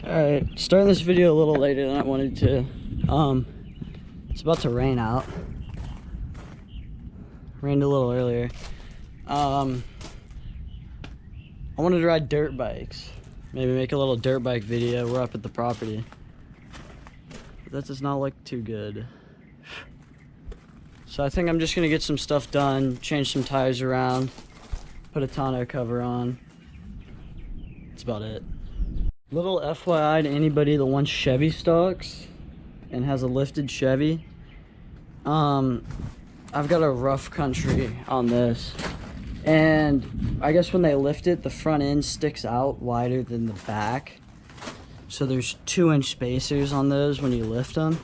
Alright, starting this video a little later than I wanted to. It's about to rain out. Rained a little earlier. I wanted to ride dirt bikes. Maybe make a little dirt bike video. We're up at the property. But that does not look too good. So I think I'm just gonna get some stuff done, change some tires around, put a tonneau cover on. That's about it. Little FYI to anybody that wants Chevy stocks and has a lifted Chevy. I've got a rough country on this. And I guess when they lift it, the front end sticks out wider than the back. So there's 2-inch spacers on those when you lift them.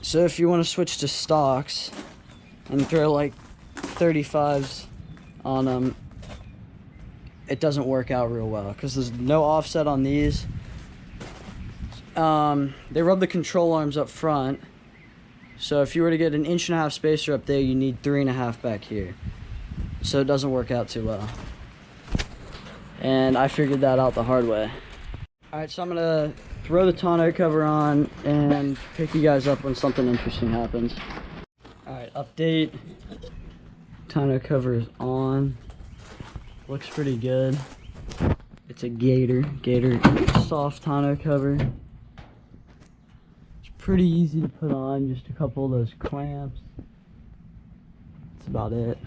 So if you want to switch to stocks and throw like 35s on them, it doesn't work out real well because there's no offset on these. They rub the control arms up front. So if you were to get an 1.5-inch spacer up there, you need 3.5 back here. So it doesn't work out too well. And I figured that out the hard way. Alright, so I'm gonna throw the tonneau cover on and pick you guys up when something interesting happens. Alright, update. Tonneau cover is on. Looks pretty good. It's a Gator soft tonneau cover. It's pretty easy to put on, just a couple of those clamps. That's about it.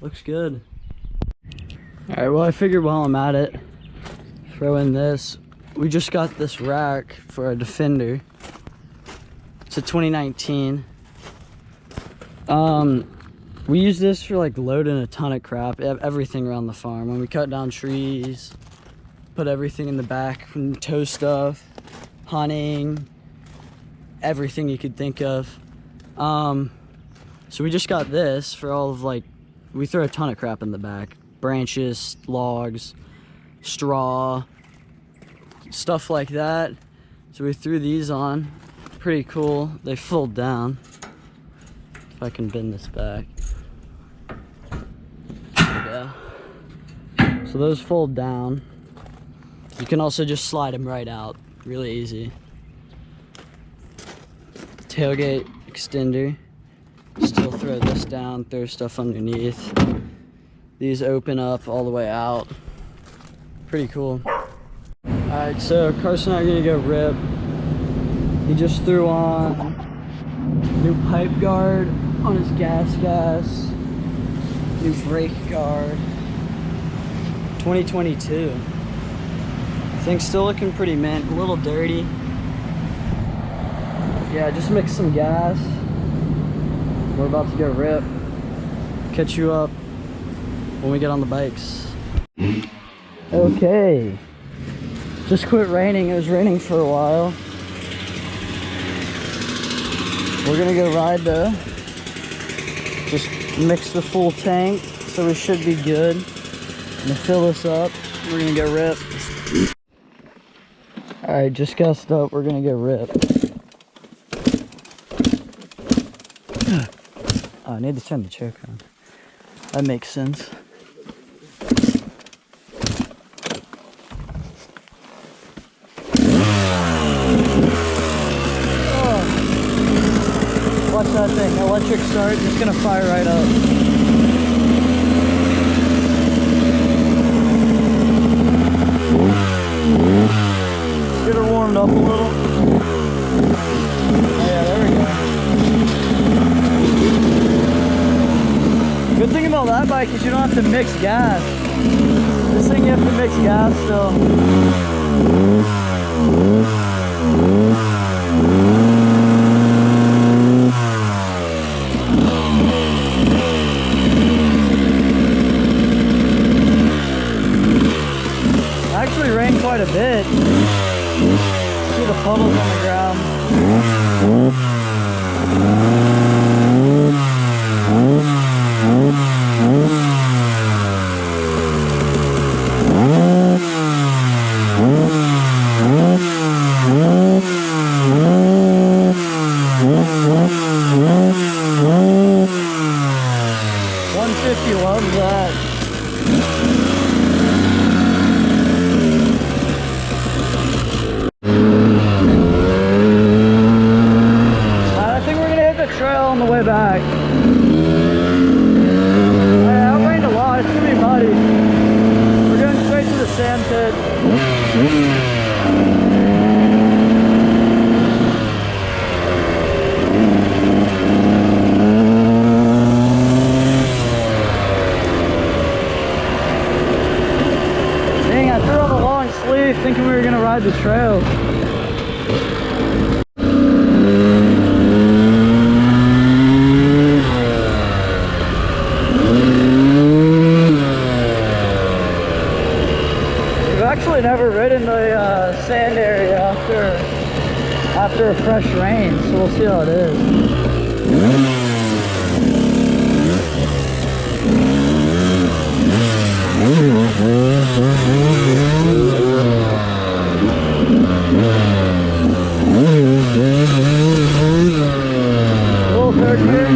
Looks good. Alright, well I figured while I'm at it, throw in this. We just got this rack for a Defender. It's a 2019. We use this for like loading a ton of crap, everything around the farm. When we cut down trees, put everything in the back, tow stuff, hunting, everything you could think of. So we just got this for all of like, we throw a ton of crap in the back. Branches, logs, straw, stuff like that. So we threw these on. Pretty cool. They fold down. If I can bend this back. There we go. So those fold down. You can also just slide them right out. Really easy. Tailgate extender. Still throw this down, throw stuff underneath. These open up all the way out. Pretty cool. Alright, so Carson and I are gonna go rip. He just threw on new pipe guard on his gas, new brake guard. 2022. Thing's still looking pretty mint, a little dirty. Yeah, just mixed some gas. We're about to go rip. Catch you up when we get on the bikes. Okay. Just quit raining. It was raining for a while. We're gonna go ride though. Just mix the full tank, so we should be good. I'm gonna fill this up. We're gonna go rip. Alright, just gassed up. We're gonna go rip. Oh, I need to turn the choke on. That makes sense. Oh. Watch that thing. Electric start. It's gonna fire right up. Get her warmed up a little. Oh, yeah, there we go. Good thing about that bike is you don't have to mix gas. This thing you have to mix gas still. Actually rained quite a bit. See the puddles on the ground. 150 loves that. sand pit. Dang, I threw on the long sleeve thinking we were gonna ride the trail. Never ridden the sand area after a fresh rain, so we'll see how it is. Little third gear.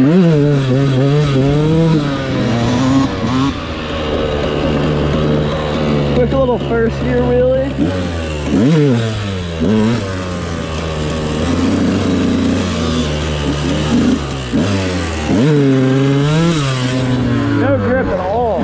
Quick little first gear wheelie. No grip at all.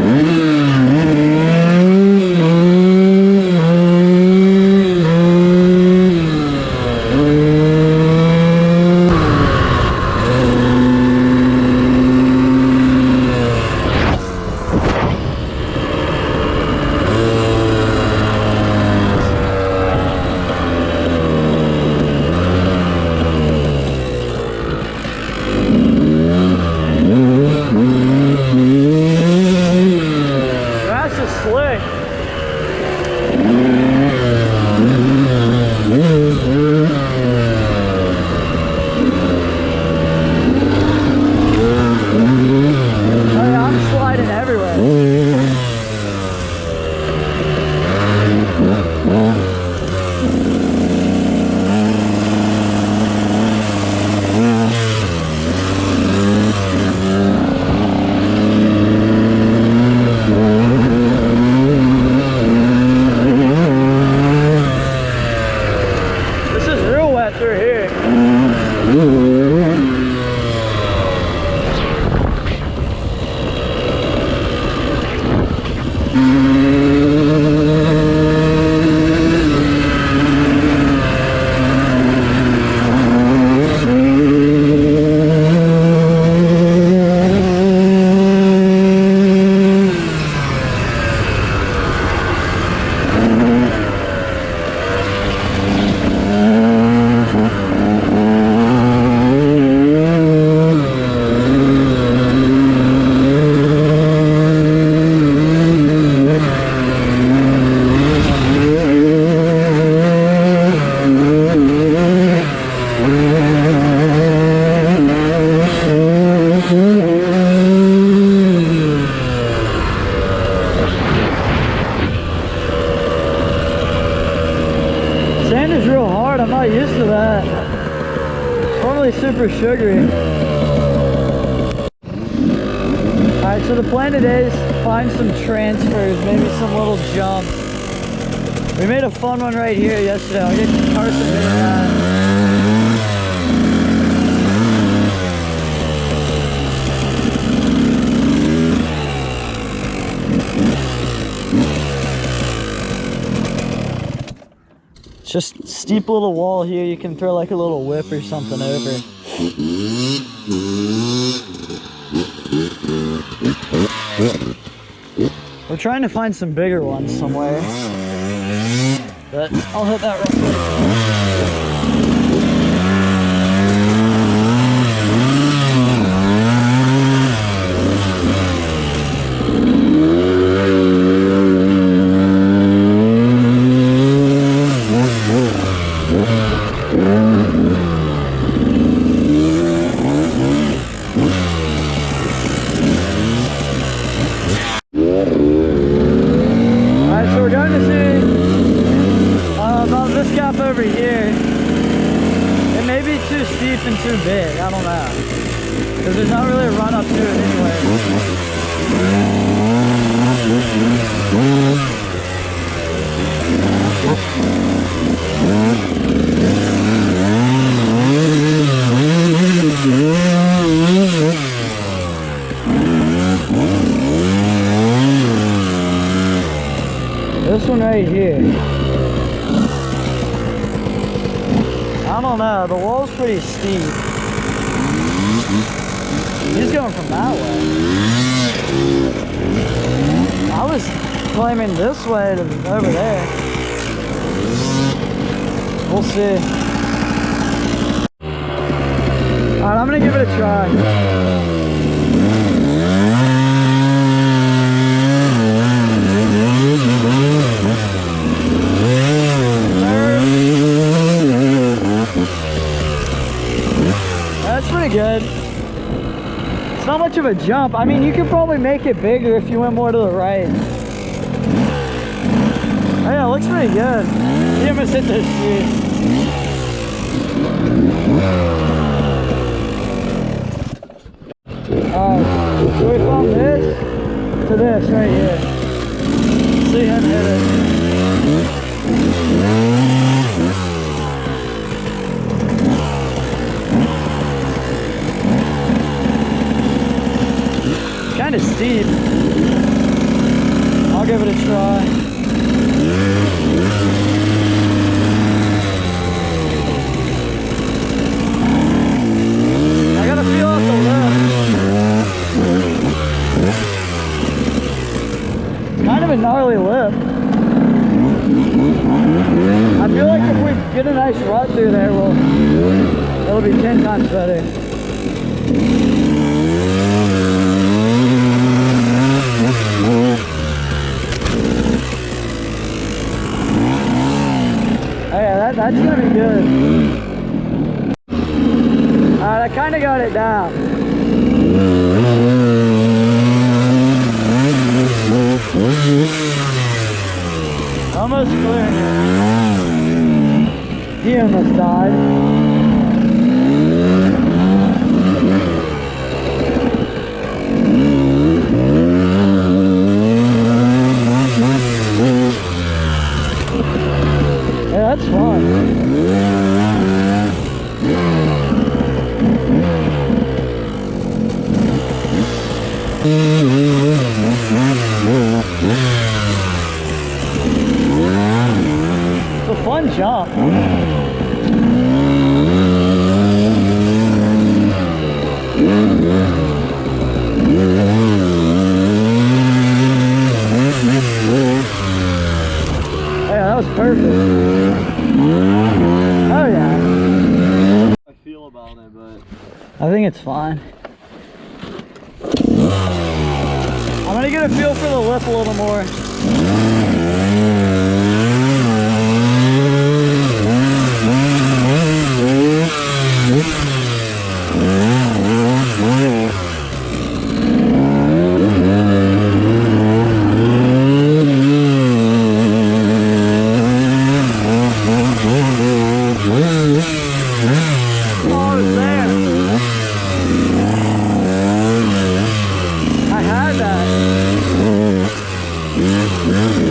Super sugary. Alright, so the plan today is to find some transfers, maybe some little jumps. We made a fun one right here yesterday. I'll get Carson to that. Just steep little wall here, you can throw like a little whip or something over. We're trying to find some bigger ones somewhere, but I'll hit that real quick. Over here, it may be too steep and too big, I don't know, because there's not really a run up to it anyway. This one right here. I don't know, the wall's pretty steep. He's going from that way. I was claiming this way to over there. We'll see. Alright, I'm gonna give it a try. That's pretty good. It's not much of a jump. I mean, you could probably make it bigger if you went more to the right. Oh yeah, it looks pretty good. You almost hit this street. So we found this to this right here. See him hit it. Kind of steep. I'll give it a try. I gotta feel out the lip. Kind of a gnarly lip. I feel like if we get a nice rut through there, it'll be 10 times better. Oh yeah, that's gonna be good. Alright, I kinda got it down. Almost clear. He almost died. That's fun. It's a fun jump. Yeah, that was perfect. Oh yeah. I feel about it, but I think it's fine. I'm gonna get a feel for the lip a little more.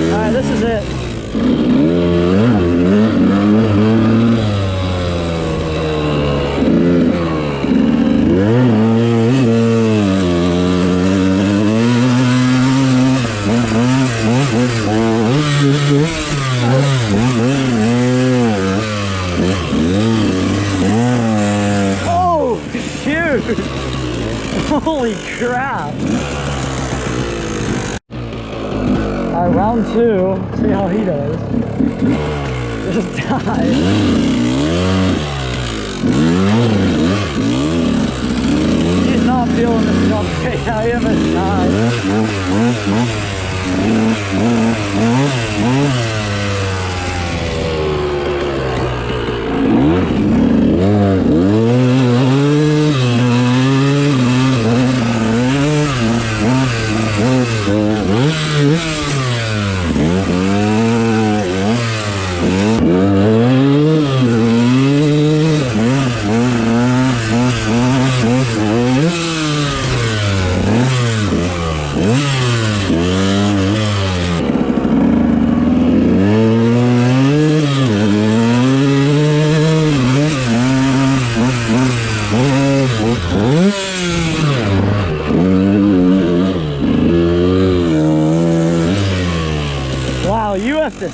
Alright, this is it. Oh, shoot! Holy crap! Alright, round two. See how he does. Just died. He's not feeling this jump right now. He almost died.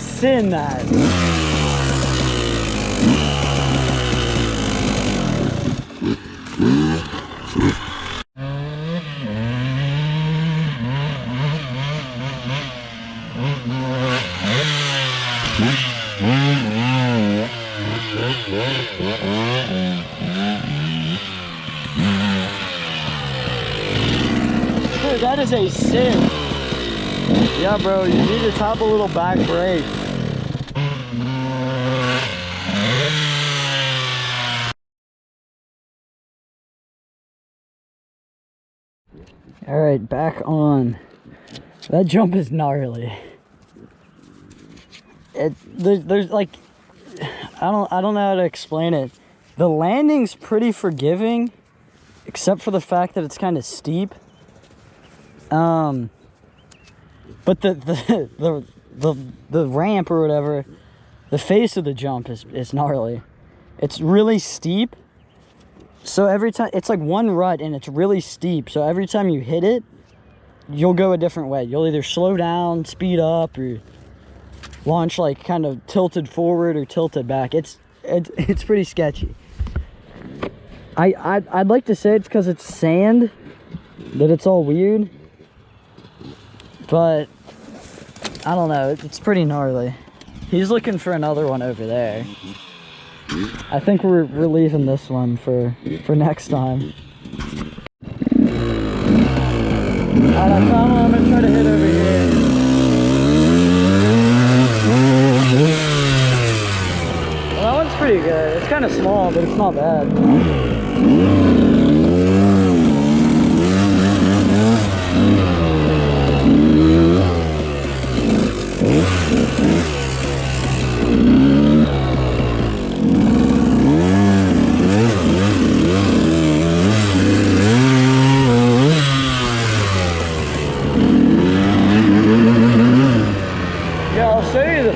sin that. Dude, that is a sin. Yeah, bro, you need to top a little back brake. All right, back on. That jump is gnarly. There's like, I don't know how to explain it. The landing's pretty forgiving, except for the fact that it's kind of steep. But the ramp or whatever, the face of the jump is gnarly. It's really steep. So every time, it's like one rut and it's really steep. So every time you hit it, you'll go a different way. You'll either slow down, speed up, or launch like kind of tilted forward or tilted back. It's pretty sketchy. I'd like to say it's because it's sand that it's all weird, but I don't know. It's pretty gnarly. He's looking for another one over there. I think we're leaving this one for next time. Alright, I found one. I'm gonna try to hit over here. Well, that one's pretty good. It's kind of small, but it's not bad.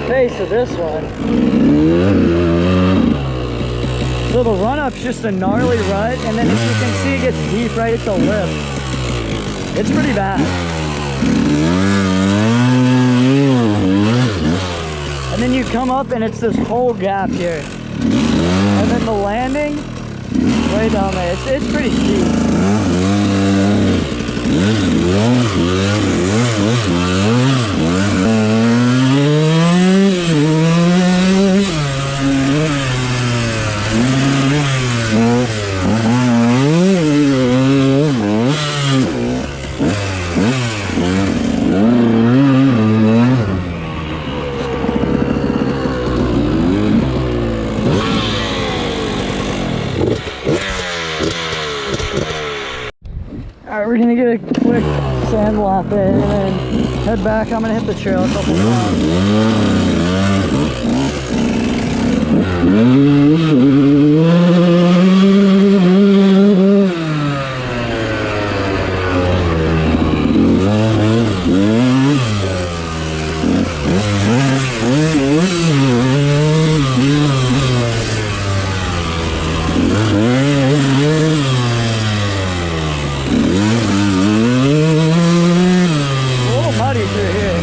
Face of this one. So the run-up's just a gnarly rut, and then as you can see, it gets deep right at the lip. It's pretty bad. And then you come up and it's this whole gap here. And then the landing, way down there, it's pretty steep. Alright, we're gonna get a quick sand lap in and then head back. I'm gonna hit the trail a couple times. A little muddy through here.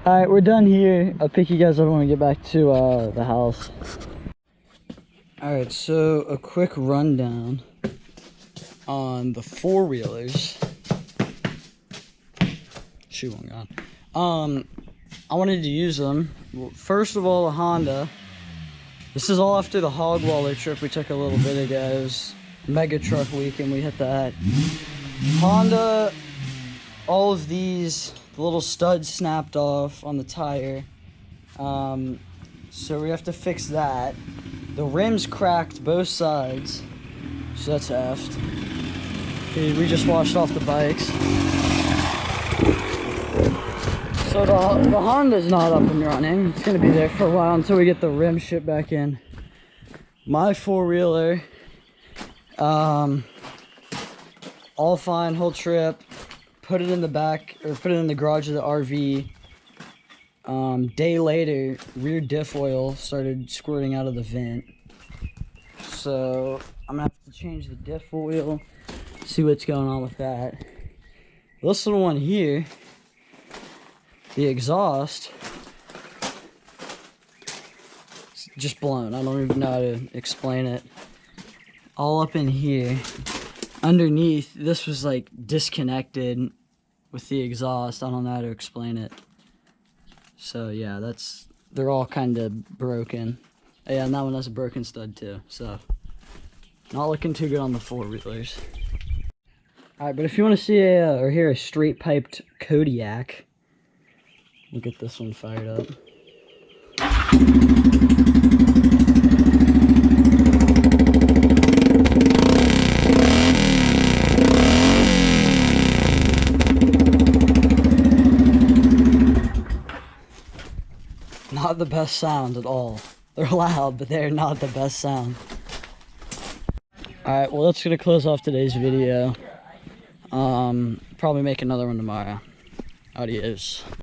Alright, we're done here. I'll pick you guys up when we get back to the house. Alright, so a quick rundown on the four-wheelers. Shoe one gone. I wanted to use them. Well, first of all, the Honda. This is all after the Hogwaller trip we took a little bit ago. It was Mega Truck Week and we hit that. Honda, all of these, the little studs snapped off on the tire. So we have to fix that. The rims cracked both sides, so that's effed. We just washed off the bikes. So the Honda's not up and running. It's gonna be there for a while until we get the rim shit back in. My four-wheeler, all fine, whole trip. Put it in the back, or put it in the garage of the RV. Day later, rear diff oil started squirting out of the vent. So I'm gonna have to change the diff oil, see what's going on with that. This little one here, the exhaust, it's just blown. I don't even know how to explain it. All up in here. Underneath, this was like disconnected with the exhaust. I don't know how to explain it. So yeah, they're all kind of broken. Yeah, and that one has a broken stud too. So not looking too good on the four-wheelers. Alright, but if you want to see or hear a straight piped Kodiak, we'll get this one fired up. Not the best sound at all. They're loud, but they're not the best sound. Alright, well, that's gonna close off today's video. Probably make another one tomorrow. Adios.